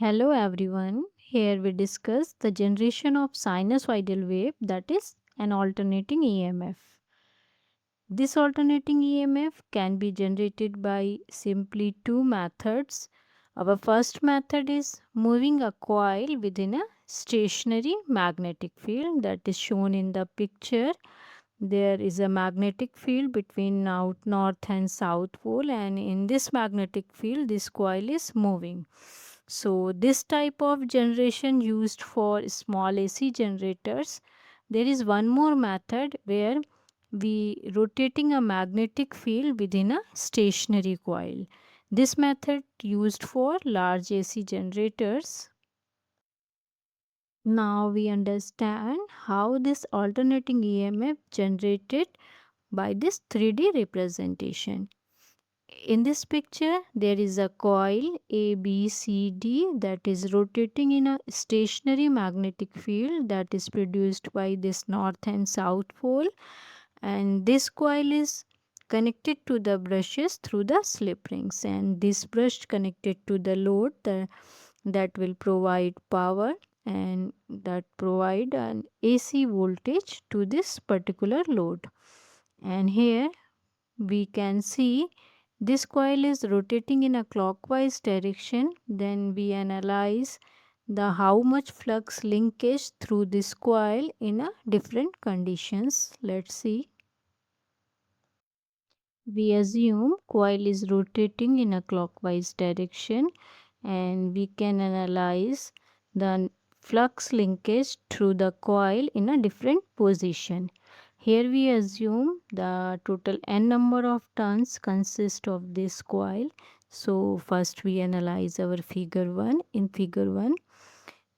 Hello everyone. Here we discuss the generation of sinusoidal wave, that is an alternating EMF. This alternating EMF can be generated by simply two methods. Our first method is moving a coil within a stationary magnetic field, that is shown in the picture. There is a magnetic field between north and south pole, and in this magnetic field this coil is moving. So this type of generation used for small AC generators. There is one more method where we rotating a magnetic field within a stationary coil. This method used for large AC generators. Now we understand how this alternating EMF generated by this 3D representation. In this picture, there is a coil ABCD that is rotating in a stationary magnetic field that is produced by this north and south pole, and this coil is connected to the brushes through the slip rings, and this brush connected to the load that will provide power and that provide an AC voltage to this particular load. And here we can see this coil is rotating in a clockwise direction. Then we analyze the how much flux linkage through this coil in a different conditions. Let's see. We assume coil is rotating in a clockwise direction, and we can analyze the flux linkage through the coil in a different position. Here we assume the total n number of turns consist of this coil. So first we analyze our figure 1. In figure 1,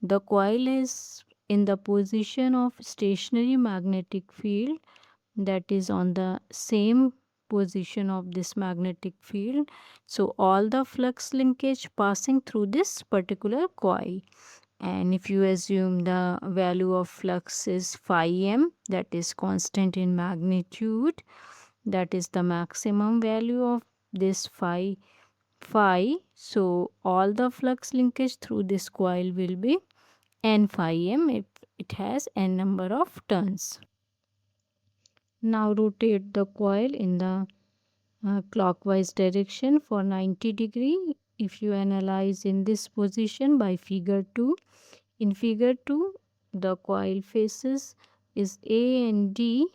the coil is in the position of stationary magnetic field, that is on the same position of this magnetic field. So all the flux linkage passing through this particular coil. And if you assume the value of flux is phi m, that is constant in magnitude, that is the maximum value of this phi. So all the flux linkage through this coil will be n phi m if it has n number of turns. Now rotate the coil in the clockwise direction for 90-degree. If you analyze in this position by figure 2, in figure 2 the coil faces is A and D,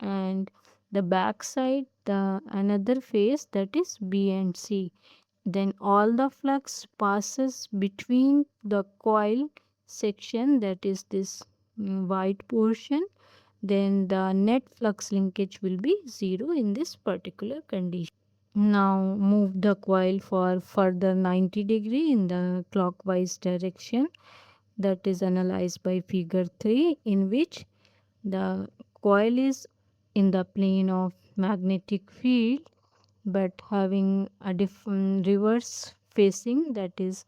and the back side the another face, that is B and C. Then all the flux passes between the coil section, that is this white portion. Then the net flux linkage will be 0 in this particular condition. Now move the coil for further 90-degree in the clockwise direction, that is analyzed by figure 3, in which the coil is in the plane of magnetic field but having a different reverse facing, that is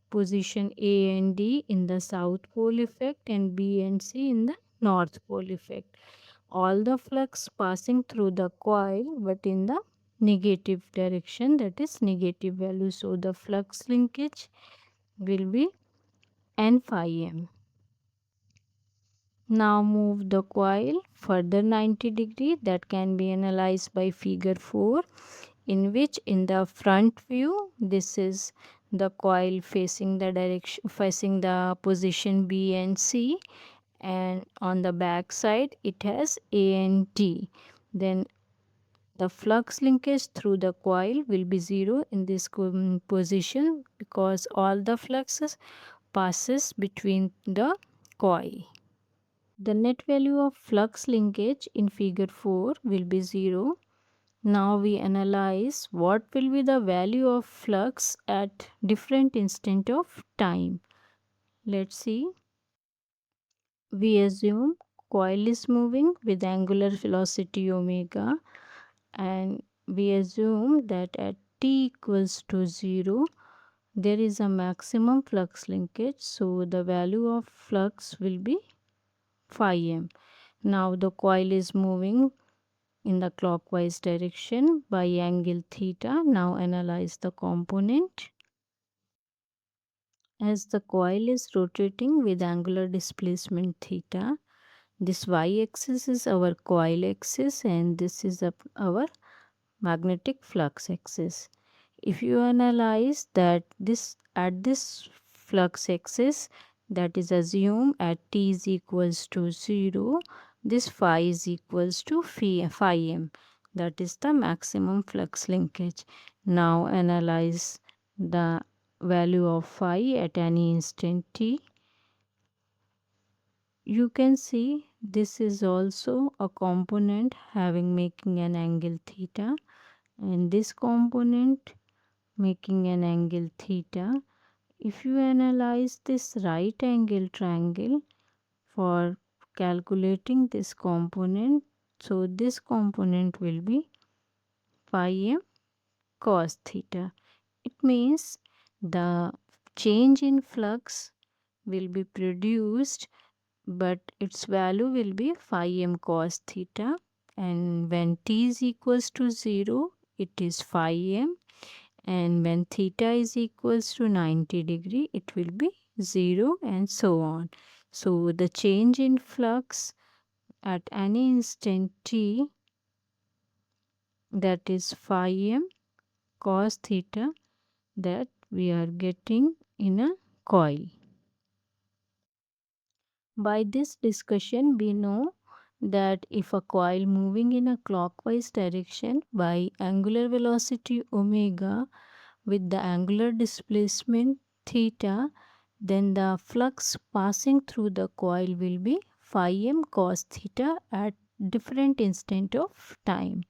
position A and D in the south pole effect and B and C in the north pole effect. All the flux passing through the coil but in the negative direction, that is negative value. So the flux linkage will be n phi m. Now move the coil further 90-degree, that can be analyzed by figure 4, in which in the front view this is the coil facing the position B and C, and on the back side it has A and D. Then the flux linkage through the coil will be 0 in this position because all the fluxes passes between the coil. The net value of flux linkage in figure 4 will be 0. Now we analyze what will be the value of flux at different instant of time. Let's see. We assume coil is moving with angular velocity omega, and we assume that at t equals to 0 there is a maximum flux linkage, so the value of flux will be phi m. Now the coil is moving in the clockwise direction by angle theta. Now analyze the component. As the coil is rotating with angular displacement theta, this y-axis is our coil axis and this is our magnetic flux axis. If you analyze that this at this flux axis, that is assume at t is equals to 0, this phi is equals to phi m, that is the maximum flux linkage. Now analyze the value of phi at any instant t. You can see this is also a component having making an angle theta, and this component making an angle theta. If you analyze this right angle triangle for calculating this component, so this component will be phi m cos theta. It means the change in flux will be produced, but its value will be phi m cos theta, and when t is equals to 0 it is phi m, and when theta is equals to 90 degree it will be 0, and so on. So the change in flux at any instant t, that is phi m cos theta, that we are getting in a coil. By this discussion we know that if a coil moving in a clockwise direction by angular velocity omega with the angular displacement theta, then the flux passing through the coil will be phi m cos theta at different instant of time.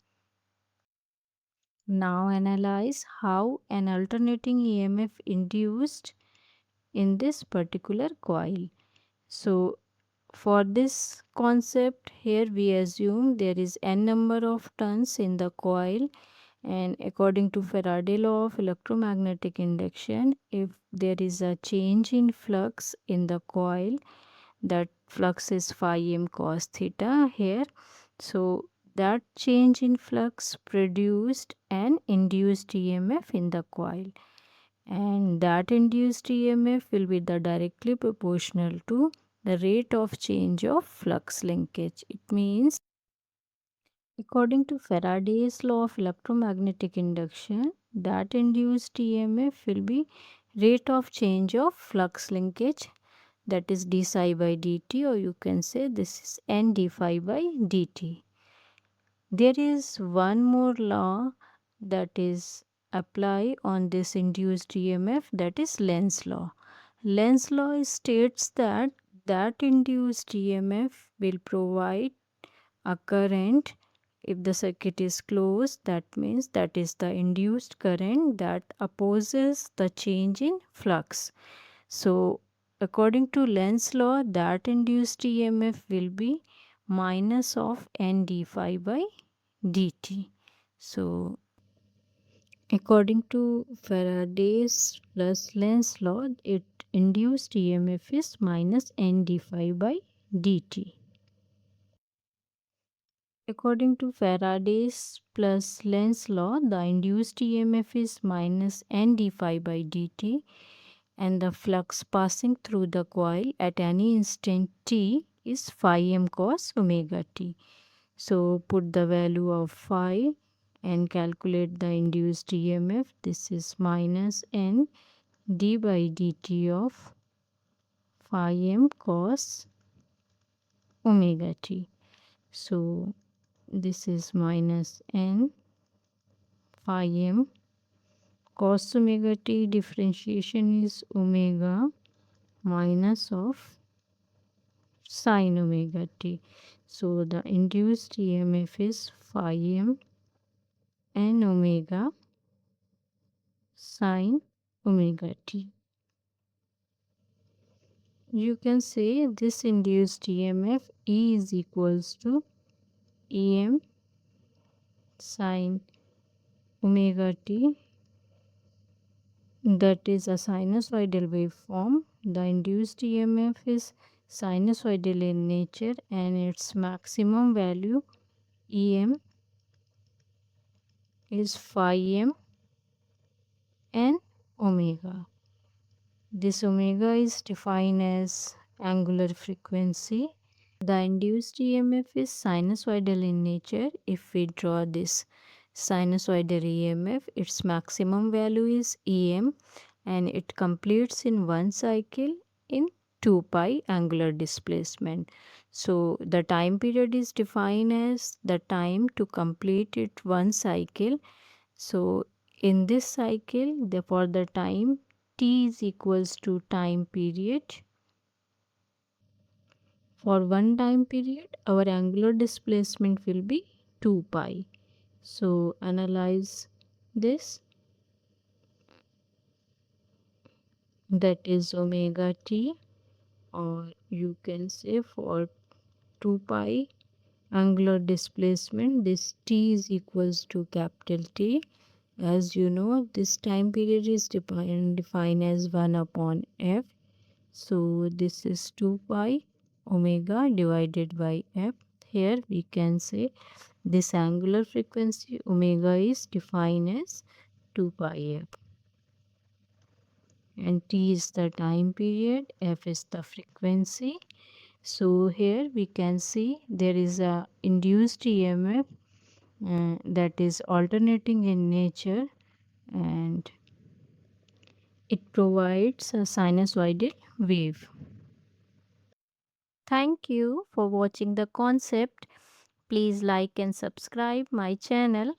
Now analyze how an alternating EMF induced in this particular coil. So for this concept, here we assume there is n number of turns in the coil, and according to Faraday law of electromagnetic induction, if there is a change in flux in the coil, that flux is phi m cos theta here. So that change in flux produced an induced EMF in the coil, and that induced EMF will be the directly proportional to the rate of change of flux linkage. It means according to Faraday's law of electromagnetic induction, that induced EMF will be rate of change of flux linkage, that is d psi by dt, or you can say this is n d phi by dt. There is one more law that is apply on this induced EMF, that is Lenz's law. Lenz's law states that induced EMF will provide a current if the circuit is closed. That means that is the induced current that opposes the change in flux. So according to Lenz's law, that induced EMF will be minus of n d phi by dt. So according to Faraday's plus Lenz's law, it induced EMF is minus n d phi by dt. According to Faraday's plus Lenz's law, the induced EMF is minus n d phi by dt, and the flux passing through the coil at any instant t is phi m cos omega t. So put the value of phi and calculate the induced EMF. This is minus n d by dt of phi m cos omega t. So this is minus n phi m cos omega t, differentiation is omega minus of sine omega t. So the induced EMF is phi m n omega sine omega t. You can say this induced EMF E is equals to Em sine omega t, that is a sinusoidal waveform. The induced EMF is sinusoidal in nature and its maximum value Em is phi m n omega. This omega is defined as angular frequency. The induced EMF is sinusoidal in nature. If we draw this sinusoidal EMF, its maximum value is Em and it completes in one cycle in 2 pi angular displacement. So the time period is defined as the time to complete it one cycle. So in this cycle, for the time t is equals to time period. For one time period, our angular displacement will be 2 pi. So analyze this. That is omega t, or you can say for 2 pi angular displacement, this t is equals to capital T. As you know, this time period is defined as 1 upon f. So this is 2 pi omega divided by f. Here we can say this angular frequency omega is defined as 2 pi f. And t is the time period, f is the frequency. So here we can see there is a induced EMF that is alternating in nature, and it provides a sinusoidal wave. Thank you for watching the concept. Please like and subscribe my channel.